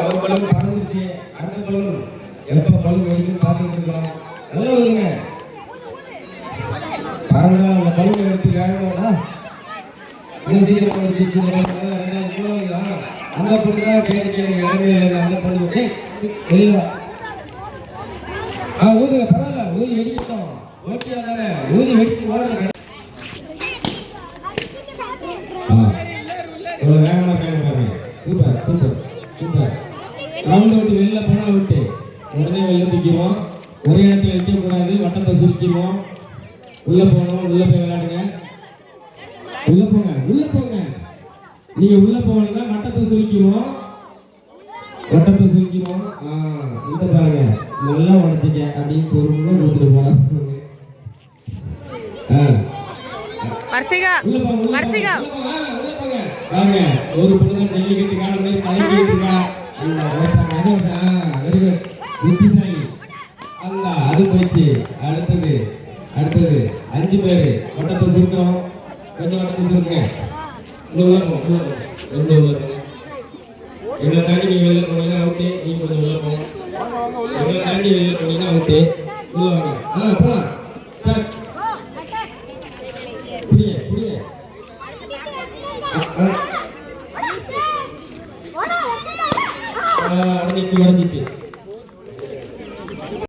ஒரு பலூன் பறந்துச்சு, அடுத்த பலூன் எப்ப பலூன் வெடிக்கும் பார்த்துட்டு இருக்கோம். நல்லா வருங்க பறந்தா அந்த பலூன் எடுத்து வேணும்னா சீக்கிரம் அந்த பொண்ணு தான் கேட்டு இடமே இல்லை. அந்த பொண்ணு ஊதுங்க பரவாயில்ல, ஊதி வெடிக்கட்டும். ஓகே தானே, ஊதி வெடிச்சு ஓடுங்க. வேகமா கேட்கறாங்க. Super super super. ரவுண்ட் விட்டு வெளில போனா விட்டு உடனே வெளில தூக்கிடுவோம். ஒரே இடத்துல வைக்க கூடாது, வட்டத்தை சுருக்கிடுவோம். உள்ள போகணும், உள்ள போய் விளையாடுங்க. உள்ள போங்க, உள்ள போங்க. நீங்க உள்ள போகணும்னா வட்டத்தை சுருக்கிடுவோம், வட்டத்தை சுருக்கிடுவோம். இந்த பாருங்க நல்லா உடச்சிக்க அப்படின்னு பொறுமையா கொடுத்துட்டு போலாம். ஒரு பொண்ணு ஜல்லிக்கட்டு கால மாதிரி கலக்கிட்டு இருக்கா. அது போயிடுச்சு. அடுத்தது அடுத்தது 5 பேரு வட்டத்தை சுருக்கிறோம். கொஞ்சம் வட்டத்தை சுருங்க. எங்களை தாண்டி நீங்க வெளில போனீங்கன்னா அவுட்டு. நீங்க கொஞ்சம் உள்ள போங்க. எங்களை தாண்டி வெளில போனீங்கன்னா அவுட்டு. உள்ள வாங்க. போலாம். புரிய புரிய உடஞ்சிச்சு உடஞ்சிச்சு.